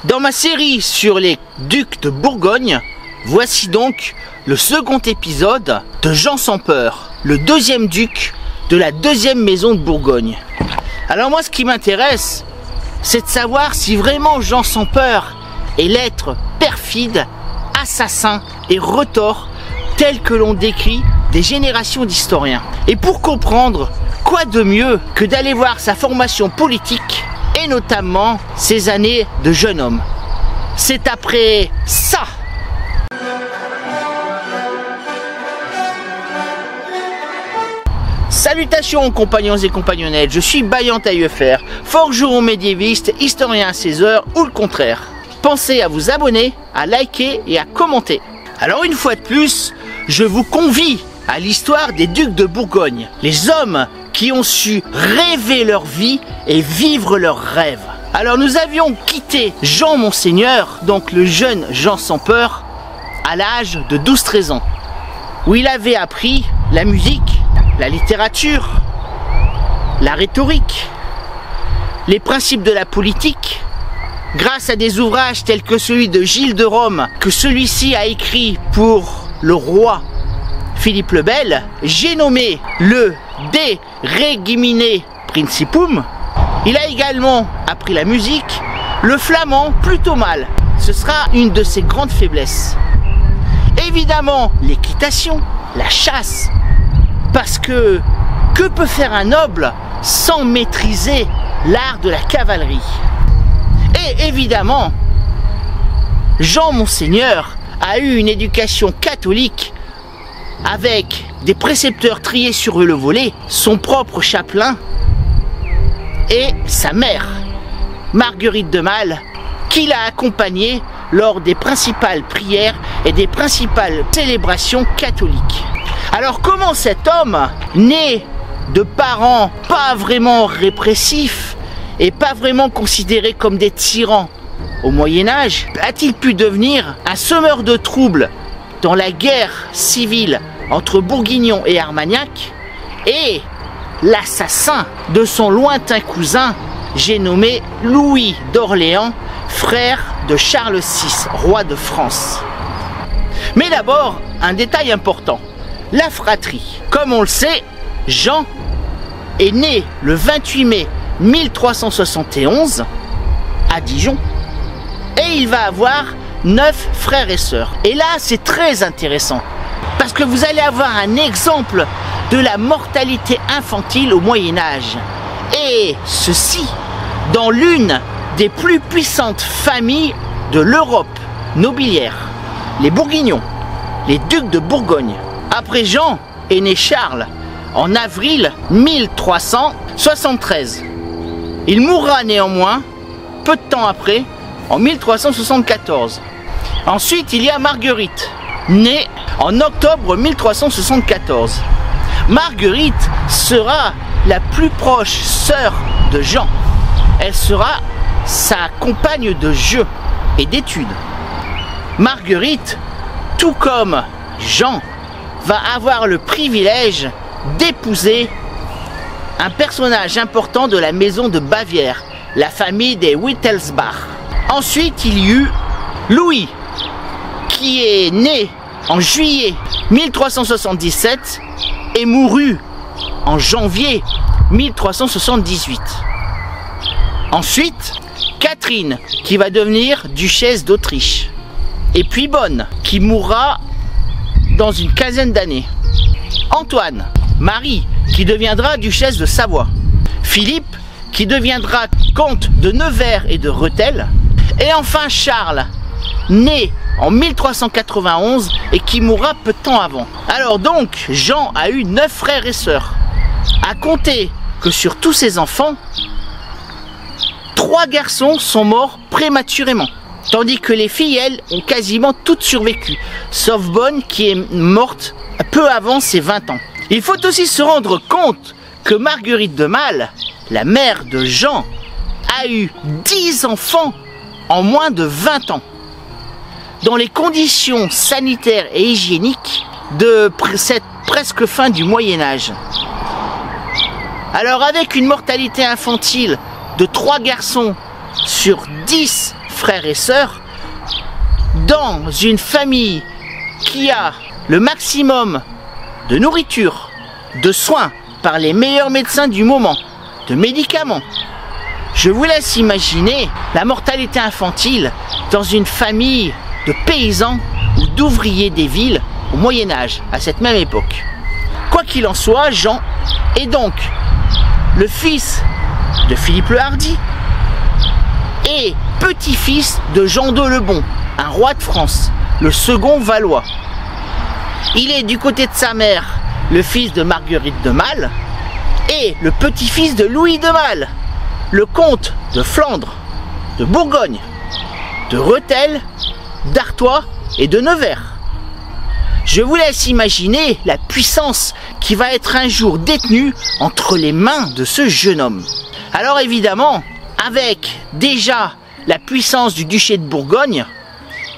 Dans ma série sur les ducs de Bourgogne, voici donc le second épisode de Jean sans peur, le deuxième duc de la deuxième maison de Bourgogne. Alors moi, ce qui m'intéresse, c'est de savoir si vraiment Jean sans peur est l'être perfide, assassin et retors tel que l'on décrit des générations d'historiens. Et pour comprendre, quoi de mieux que d'aller voir sa formation politique et notamment ses années de jeune homme. C'est après ça. Salutations compagnons et compagnonnettes, je suis Baillant AUFR, forgeron médiéviste, historien à 16 heures ou le contraire. Pensez à vous abonner, à liker et à commenter. Alors une fois de plus, je vous convie à l'histoire des ducs de Bourgogne, les hommes qui ont su rêver leur vie et vivre leurs rêves. Alors nous avions quitté Jean Monseigneur, donc le jeune Jean sans peur, à l'âge de 12-13 ans, où il avait appris la musique, la littérature, la rhétorique, les principes de la politique, grâce à des ouvrages tels que celui de Gilles de Rome, que celui-ci a écrit pour le roi Philippe le Bel, j'ai nommé le De Regimine Principum. Il a également appris la musique, le flamand plutôt mal, ce sera une de ses grandes faiblesses. Évidemment l'équitation, la chasse, parce que peut faire un noble sans maîtriser l'art de la cavalerie? Et évidemment, Jean Monseigneur a eu une éducation catholique avec des précepteurs triés sur le volet, son propre chapelain et sa mère, Marguerite de Malle, qui l'a accompagné lors des principales prières et des principales célébrations catholiques. Alors comment cet homme, né de parents pas vraiment répressifs et pas vraiment considérés comme des tyrans au Moyen-Âge, a-t-il pu devenir un semeur de troubles dans la guerre civile entre Bourguignon et Armagnac et l'assassin de son lointain cousin, j'ai nommé Louis d'Orléans, frère de Charles VI, roi de France? Mais d'abord, un détail important, la fratrie. Comme on le sait, Jean est né le 28 mai 1371 à Dijon et il va avoir 9 frères et sœurs. Et là, c'est très intéressant parce que vous allez avoir un exemple de la mortalité infantile au Moyen-Âge. Et ceci dans l'une des plus puissantes familles de l'Europe nobiliaire, les Bourguignons, les ducs de Bourgogne. Après Jean est né Charles en avril 1373. Il mourra néanmoins peu de temps après, en 1374. Ensuite, il y a Marguerite, née en octobre 1374. Marguerite sera la plus proche sœur de Jean. Elle sera sa compagne de jeu et d'études. Marguerite, tout comme Jean, va avoir le privilège d'épouser un personnage important de la maison de Bavière, la famille des Wittelsbach. Ensuite, il y eut Louis, qui est né en juillet 1377 et mourut en janvier 1378. Ensuite, Catherine, qui va devenir duchesse d'Autriche. Et puis Bonne, qui mourra dans une quinzaine d'années. Antoine, Marie, qui deviendra duchesse de Savoie. Philippe, qui deviendra comte de Nevers et de Rethel. Et enfin Charles, né en 1391 et qui mourra peu de temps avant. Alors donc, Jean a eu 9 frères et sœurs. À compter que sur tous ses enfants, 3 garçons sont morts prématurément. Tandis que les filles, elles, ont quasiment toutes survécu. Sauf Bonne qui est morte peu avant ses 20 ans. Il faut aussi se rendre compte que Marguerite de Malle, la mère de Jean, a eu 10 enfants en moins de 20 ans. Dans les conditions sanitaires et hygiéniques de cette presque fin du Moyen-Âge. Alors avec une mortalité infantile de 3 garçons sur 10 frères et sœurs dans une famille qui a le maximum de nourriture, de soins par les meilleurs médecins du moment, de médicaments. Je vous laisse imaginer la mortalité infantile dans une famille de paysans ou d'ouvriers des villes au Moyen-Âge, à cette même époque. Quoi qu'il en soit, Jean est donc le fils de Philippe le Hardi et petit-fils de Jean II le Bon, un roi de France, le second Valois. Il est du côté de sa mère le fils de Marguerite de Malle et le petit-fils de Louis de Malle, le comte de Flandre, de Bourgogne, de Rethel, d'Artois et de Nevers. Je vous laisse imaginer la puissance qui va être un jour détenue entre les mains de ce jeune homme. Alors évidemment, avec déjà la puissance du duché de Bourgogne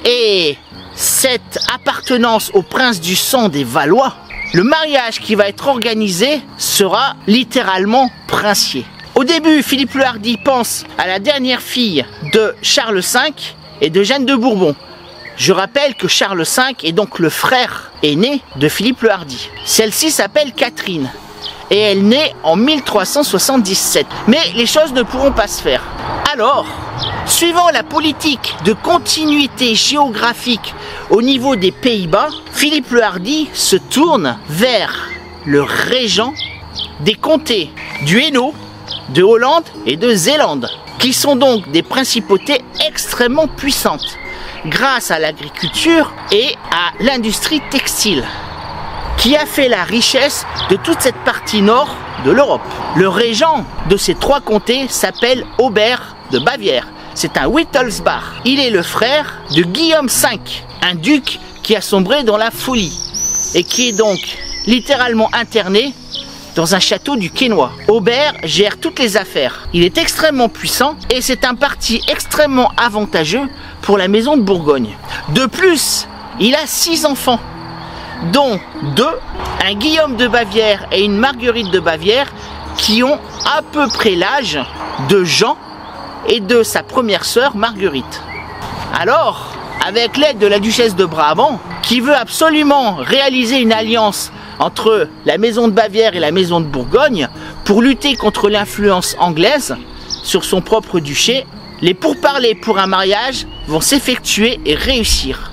et cette appartenance au prince du sang des Valois, le mariage qui va être organisé sera littéralement princier. Au début, Philippe le Hardi pense à la dernière fille de Charles V et de Jeanne de Bourbon. Je rappelle que Charles V est donc le frère aîné de Philippe le Hardi. Celle-ci s'appelle Catherine et elle naît en 1377. Mais les choses ne pourront pas se faire. Alors, suivant la politique de continuité géographique au niveau des Pays-Bas, Philippe le Hardi se tourne vers le régent des comtés du Hainaut, de Hollande et de Zélande, qui sont donc des principautés extrêmement puissantes grâce à l'agriculture et à l'industrie textile, qui a fait la richesse de toute cette partie nord de l'Europe. Le régent de ces trois comtés s'appelle Aubert de Bavière. C'est un Wittelsbach. Il est le frère de Guillaume V, un duc qui a sombré dans la folie et qui est donc littéralement interné dans un château du Quesnoy. Aubert gère toutes les affaires. Il est extrêmement puissant et c'est un parti extrêmement avantageux pour la maison de Bourgogne. De plus, il a 6 enfants, dont 2, un Guillaume de Bavière et une Marguerite de Bavière, qui ont à peu près l'âge de Jean et de sa première sœur Marguerite. Alors, avec l'aide de la duchesse de Brabant, qui veut absolument réaliser une alliance entre la maison de Bavière et la maison de Bourgogne pour lutter contre l'influence anglaise sur son propre duché, les pourparlers pour un mariage vont s'effectuer et réussir.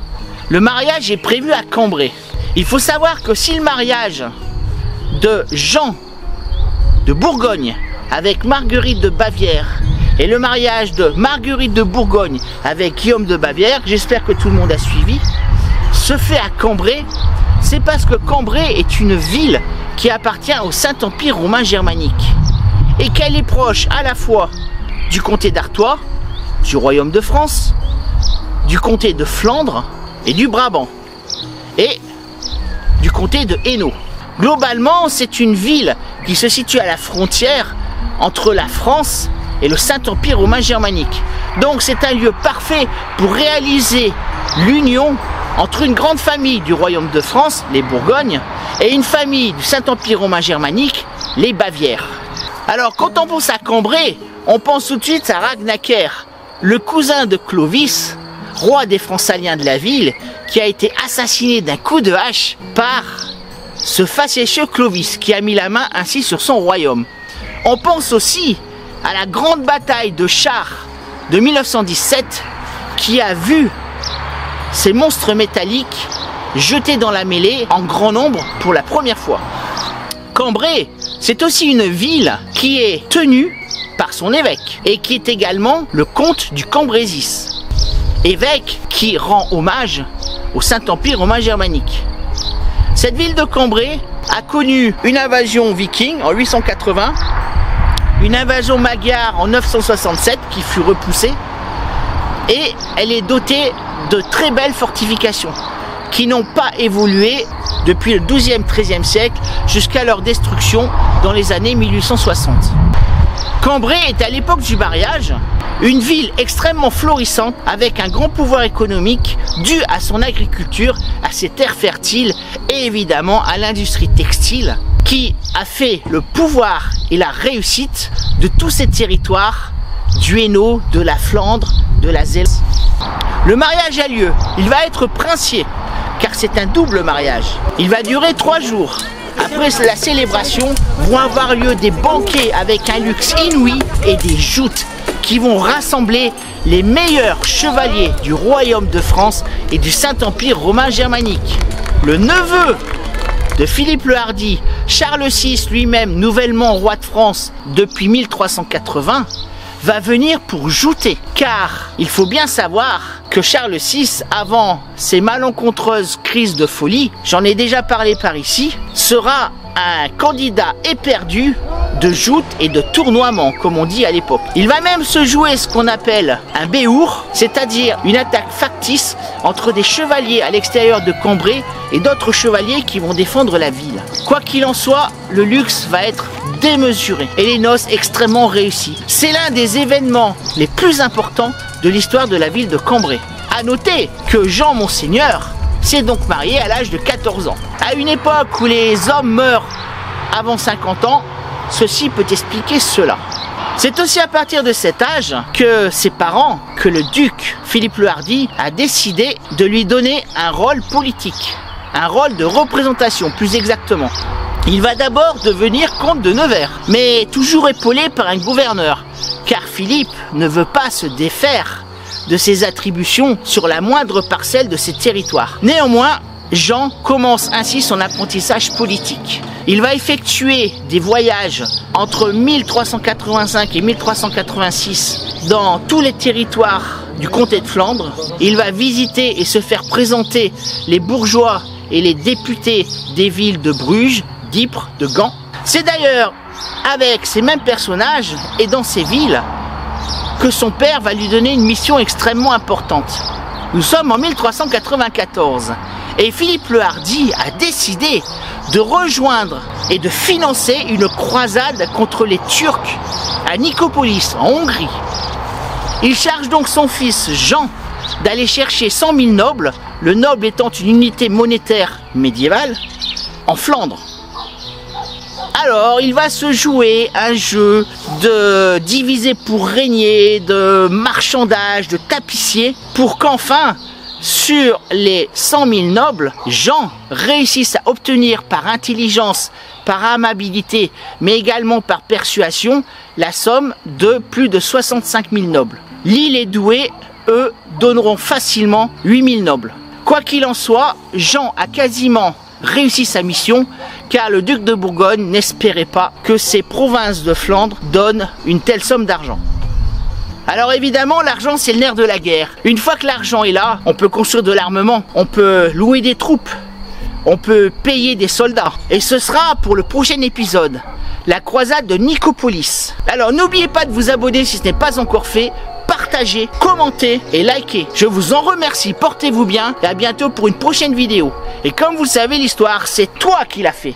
Le mariage est prévu à Cambrai. Il faut savoir que si le mariage de Jean de Bourgogne avec Marguerite de Bavière et le mariage de Marguerite de Bourgogne avec Guillaume de Bavière, j'espère que tout le monde a suivi, se fait à Cambrai, c'est parce que Cambrai est une ville qui appartient au Saint-Empire romain germanique et qu'elle est proche à la fois du comté d'Artois, du royaume de France, du comté de Flandre et du Brabant et du comté de Hainaut. Globalement, c'est une ville qui se situe à la frontière entre la France et le Saint-Empire romain germanique. Donc c'est un lieu parfait pour réaliser l'union entre une grande famille du royaume de France, les Bourgognes, et une famille du Saint-Empire romain germanique, les Bavières. Alors quand on pense à Cambrai, on pense tout de suite à Ragnacaire, le cousin de Clovis, roi des Francaliens de la ville, qui a été assassiné d'un coup de hache par ce facétieux Clovis, qui a mis la main ainsi sur son royaume. On pense aussi à la grande bataille de Chars de 1917, qui a vu ces monstres métalliques jetés dans la mêlée en grand nombre pour la première fois. Cambrai, c'est aussi une ville qui est tenue par son évêque et qui est également le comte du Cambrésis, évêque qui rend hommage au Saint-Empire romain germanique. Cette ville de Cambrai a connu une invasion viking en 880, une invasion magyare en 967 qui fut repoussée, et elle est dotée de très belles fortifications qui n'ont pas évolué depuis le XIIe, XIIIe siècle jusqu'à leur destruction dans les années 1860. Cambrai est à l'époque du mariage une ville extrêmement florissante avec un grand pouvoir économique dû à son agriculture, à ses terres fertiles et évidemment à l'industrie textile qui a fait le pouvoir et la réussite de tous ces territoires du Hainaut, de la Flandre, de la Zélande. Le mariage a lieu, il va être princier, car c'est un double mariage. Il va durer 3 jours. Après la célébration, vont avoir lieu des banquets avec un luxe inouï et des joutes qui vont rassembler les meilleurs chevaliers du royaume de France et du Saint-Empire romain germanique. Le neveu de Philippe le Hardi, Charles VI lui-même, nouvellement roi de France depuis 1380, va venir pour jouter. Car il faut bien savoir que Charles VI, avant ses malencontreuses crises de folie, j'en ai déjà parlé par ici, sera un candidat éperdu de joute et de tournoiement, comme on dit à l'époque. Il va même se jouer ce qu'on appelle un béour, c'est-à-dire une attaque factice entre des chevaliers à l'extérieur de Cambrai et d'autres chevaliers qui vont défendre la ville. Quoi qu'il en soit, le luxe va être démesuré et les noces extrêmement réussies. C'est l'un des événements les plus importants de l'histoire de la ville de Cambrai. À noter que Jean Monseigneur s'est donc marié à l'âge de 14 ans. À une époque où les hommes meurent avant 50 ans, ceci peut expliquer cela. C'est aussi à partir de cet âge que ses parents, que le duc Philippe le Hardi a décidé de lui donner un rôle politique, un rôle de représentation plus exactement. Il va d'abord devenir comte de Nevers, mais toujours épaulé par un gouverneur, car Philippe ne veut pas se défaire de ses attributions sur la moindre parcelle de ses territoires. Néanmoins, Jean commence ainsi son apprentissage politique. Il va effectuer des voyages entre 1385 et 1386 dans tous les territoires du comté de Flandre. Il va visiter et se faire présenter les bourgeois et les députés des villes de Bruges, d'Ypres, de Gand. C'est d'ailleurs avec ces mêmes personnages et dans ces villes que son père va lui donner une mission extrêmement importante. Nous sommes en 1394 et Philippe le Hardi a décidé de rejoindre et de financer une croisade contre les Turcs à Nicopolis, en Hongrie. Il charge donc son fils Jean d'aller chercher 100 000 nobles, le noble étant une unité monétaire médiévale, en Flandre. Alors, il va se jouer un jeu de diviser pour régner, de marchandage, de tapissier, pour qu'enfin, sur les 100 000 nobles, Jean réussisse à obtenir par intelligence, par amabilité, mais également par persuasion, la somme de plus de 65 000 nobles. L'île et Douai, eux, donneront facilement 8 000 nobles. Quoi qu'il en soit, Jean a quasiment réussi sa mission, car le duc de Bourgogne n'espérait pas que ces provinces de Flandre donnent une telle somme d'argent. Alors évidemment, l'argent c'est le nerf de la guerre. Une fois que l'argent est là, on peut construire de l'armement, on peut louer des troupes, on peut payer des soldats. Et ce sera pour le prochain épisode, la croisade de Nicopolis. Alors n'oubliez pas de vous abonner si ce n'est pas encore fait, partagez, commentez et likez. Je vous en remercie, portez-vous bien et à bientôt pour une prochaine vidéo. Et comme vous le savez, l'histoire, c'est toi qui l'as fait.